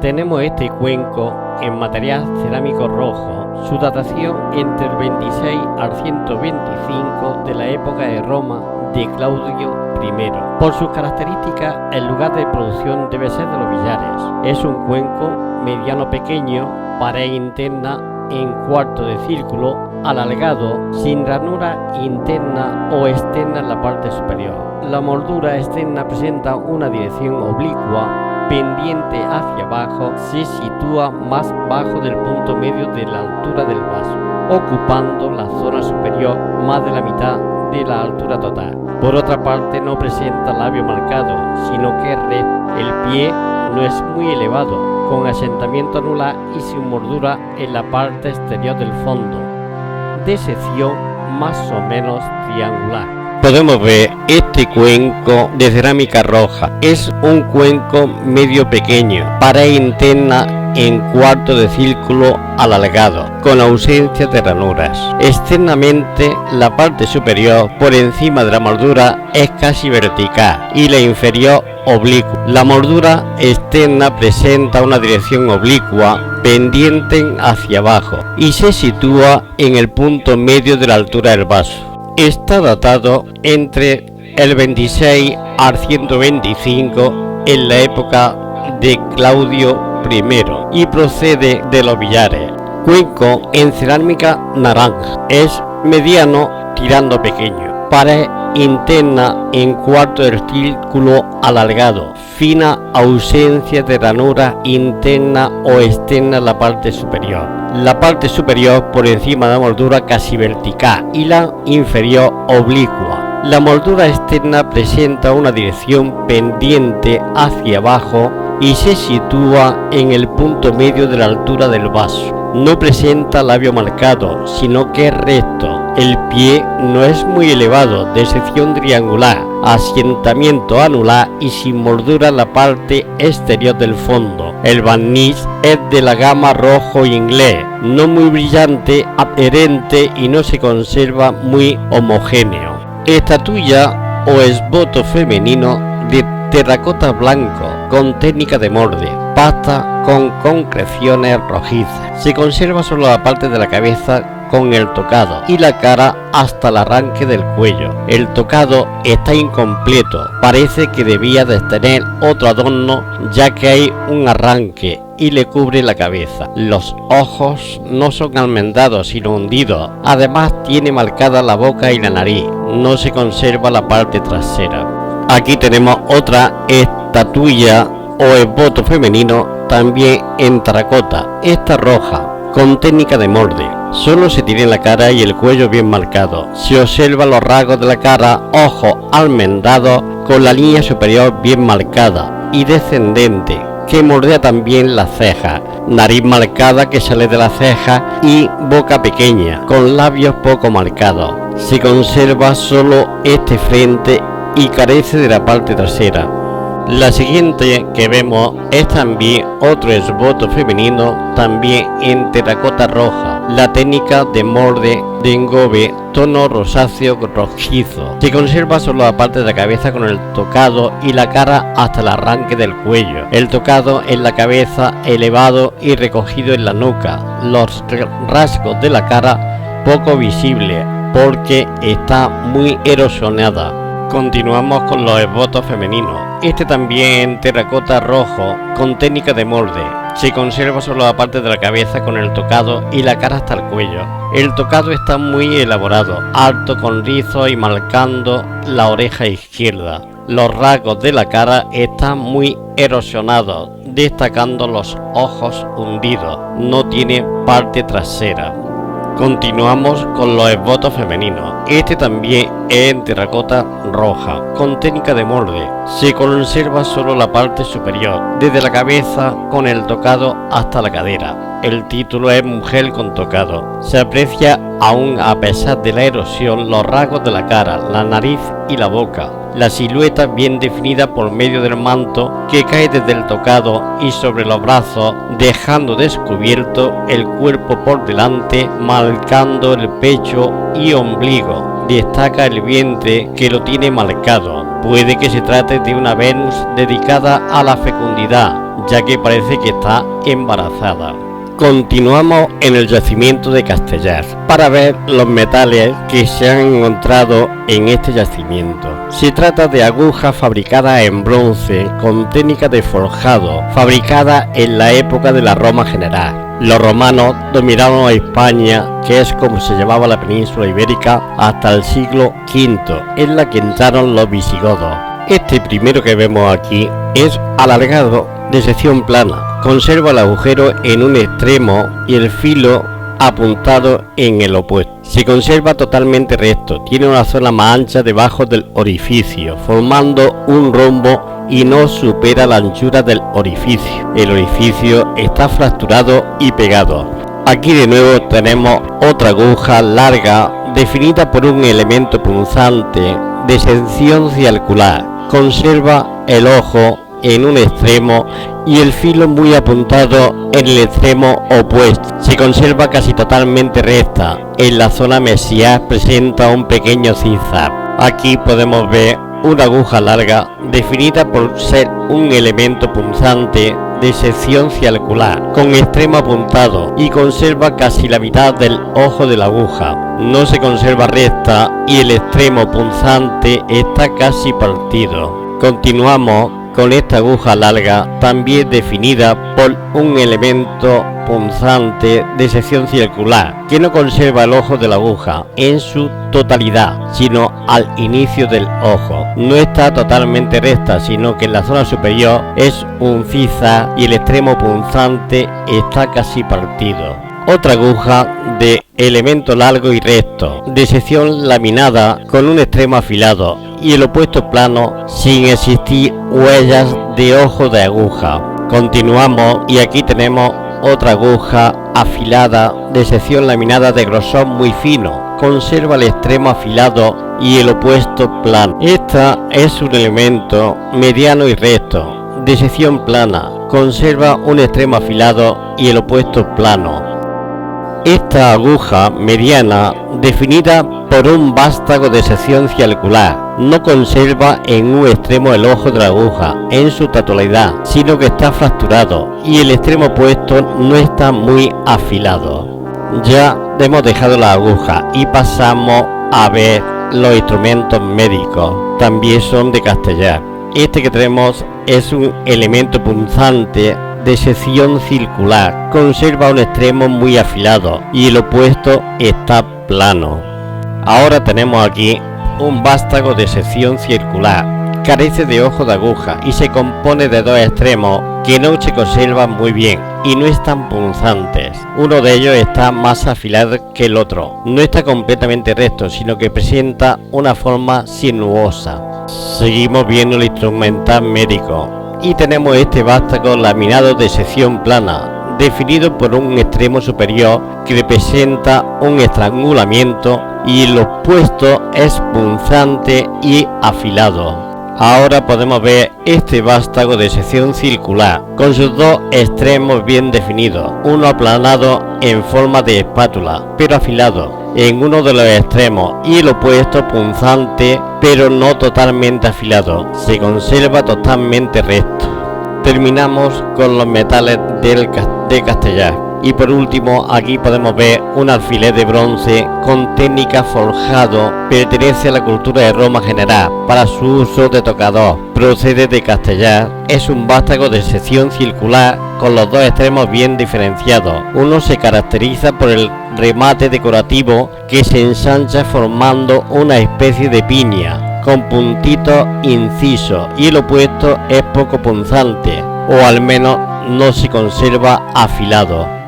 Tenemos este cuenco en material cerámico rojo, su datación entre el 26 al 125 de la época de Roma de Claudio I. Por sus características, el lugar de producción debe ser de los billares. Es un cuenco mediano pequeño, pared interna en cuarto de círculo, alargado, sin ranura interna o externa en la parte superior. La moldura externa presenta una dirección oblicua, pendiente hacia abajo, se sitúa más bajo del punto medio de la altura del vaso, ocupando la zona superior más de la mitad de la altura total. Por otra parte, no presenta labio marcado, sino que es recto. El pie no es muy elevado, con asentamiento anular y sin mordura en la parte exterior del fondo, de sección más o menos triangular. Podemos ver este cuenco de cerámica roja. Es un cuenco medio pequeño, pared interna en cuarto de círculo alargado, con ausencia de ranuras. Externamente, la parte superior, por encima de la moldura, es casi vertical y la inferior oblicua. La moldura externa presenta una dirección oblicua, pendiente hacia abajo, y se sitúa en el punto medio de la altura del vaso. Está datado entre el 26 al 125 en la época de Claudio I y procede de los billares. Cuenco en cerámica naranja, es mediano tirando pequeño, pared interna en cuarto del círculo alargado, fina, ausencia de ranura interna o externa en la parte superior. La parte superior por encima de la moldura casi vertical y la inferior oblicua. La moldura externa presenta una dirección pendiente hacia abajo y se sitúa en el punto medio de la altura del vaso. No presenta labio marcado, sino que es recto. El pie no es muy elevado, de sección triangular, asentamiento anular y sin moldura en la parte exterior del fondo. El barniz es de la gama rojo inglés, no muy brillante, adherente y no se conserva muy homogéneo. Estatuilla o esboto femenino de terracota blanco con técnica de molde, pasta con concreciones rojizas. Se conserva solo la parte de la cabeza con el tocado y la cara hasta el arranque del cuello. El tocado está incompleto, parece que debía de tener otro adorno ya que hay un arranque y le cubre la cabeza. Los ojos no son almendados sino hundidos, además tiene marcada la boca y la nariz, no se conserva la parte trasera. Aquí tenemos otra estatuilla o esboto femenino también en terracota, esta roja, con técnica de molde. Solo se tiene la cara y el cuello bien marcado. Se observan los rasgos de la cara, ojos almendados con la línea superior bien marcada y descendente, que moldea también las cejas, nariz marcada que sale de la ceja y boca pequeña, con labios poco marcados. Se conserva solo este frente y carece de la parte trasera. La siguiente que vemos es también otro esboto femenino, también en terracota roja. La técnica de molde de engobe, tono rosáceo rojizo. Se conserva solo la parte de la cabeza con el tocado y la cara hasta el arranque del cuello. El tocado en la cabeza elevado y recogido en la nuca. Los rasgos de la cara poco visibles porque está muy erosionada. Continuamos con los esbotos femeninos. Este también en terracota rojo con técnica de molde. Se conserva solo la parte de la cabeza con el tocado y la cara hasta el cuello. El tocado está muy elaborado, alto con rizo y marcando la oreja izquierda. Los rasgos de la cara están muy erosionados, destacando los ojos hundidos. No tiene parte trasera. Continuamos con los esbotos femeninos. Este también es en terracota roja, con técnica de molde. Se conserva solo la parte superior, desde la cabeza con el tocado hasta la cadera. El título es Mujer con tocado. Se aprecia aún a pesar de la erosión los rasgos de la cara, la nariz y la boca. La silueta bien definida por medio del manto que cae desde el tocado y sobre los brazos, dejando descubierto el cuerpo por delante, marcando el pecho y ombligo. Destaca el vientre que lo tiene marcado. Puede que se trate de una Venus dedicada a la fecundidad, ya que parece que está embarazada. Continuamos en el yacimiento de Castellar para ver los metales que se han encontrado en este yacimiento. Se trata de agujas fabricadas en bronce con técnica de forjado, fabricadas en la época de la Roma general. Los romanos dominaron a España, que es como se llamaba la península ibérica, hasta el siglo V, en la que entraron los visigodos. Este primero que vemos aquí es alargado, de sección plana. Conserva el agujero en un extremo y el filo apuntado en el opuesto. Se conserva totalmente recto, tiene una zona más ancha debajo del orificio, formando un rombo y no supera la anchura del orificio. El orificio está fracturado y pegado. Aquí de nuevo tenemos otra aguja larga definida por un elemento punzante de sección circular. Conserva el ojo en un extremo y el filo muy apuntado en el extremo opuesto. Se conserva casi totalmente recta. En la zona mesial presenta un pequeño zigzag. Aquí podemos ver una aguja larga definida por ser un elemento punzante de sección circular con extremo apuntado y conserva casi la mitad del ojo de la aguja. No se conserva recta y el extremo punzante está casi partido. Continuamos con esta aguja larga, también definida por un elemento punzante de sección circular, que no conserva el ojo de la aguja en su totalidad, sino al inicio del ojo. No está totalmente recta, sino que en la zona superior es un zigzag y el extremo punzante está casi partido. Otra aguja de elemento largo y recto, de sección laminada con un extremo afilado y el opuesto plano sin existir huellas de ojo de aguja. Continuamos y aquí tenemos otra aguja afilada de sección laminada de grosor muy fino. Conserva el extremo afilado y el opuesto plano. Esta es un elemento mediano y recto, de sección plana. Conserva un extremo afilado y el opuesto plano. Esta aguja mediana, definida por un vástago de sección circular, no conserva en un extremo el ojo de la aguja en su totalidad, sino que está fracturado y el extremo opuesto no está muy afilado. Ya hemos dejado la aguja y pasamos a ver los instrumentos médicos. También son de Castellar. Este que tenemos es un elemento punzante de sección circular, conserva un extremo muy afilado y el opuesto está plano. Ahora tenemos aquí un vástago de sección circular, carece de ojo de aguja y se compone de dos extremos que no se conservan muy bien y no están punzantes. Uno de ellos está más afilado que el otro, no está completamente recto, sino que presenta una forma sinuosa. Seguimos viendo el instrumental médico y tenemos este vástago laminado de sección plana, definido por un extremo superior que representa un estrangulamiento y el opuesto es punzante y afilado. Ahora podemos ver este vástago de sección circular con sus dos extremos bien definidos, uno aplanado en forma de espátula pero afilado en uno de los extremos y el opuesto punzante pero no totalmente afilado, se conserva totalmente recto. Terminamos con los metales de Castellar y por último aquí podemos ver un alfiler de bronce con técnica forjado, pertenece a la cultura de Roma general para su uso de tocador, procede de Castellar, es un vástago de sección circular con los dos extremos bien diferenciados. Uno se caracteriza por el remate decorativo que se ensancha formando una especie de piña con puntitos incisos y el opuesto es poco punzante o al menos no se conserva afilado.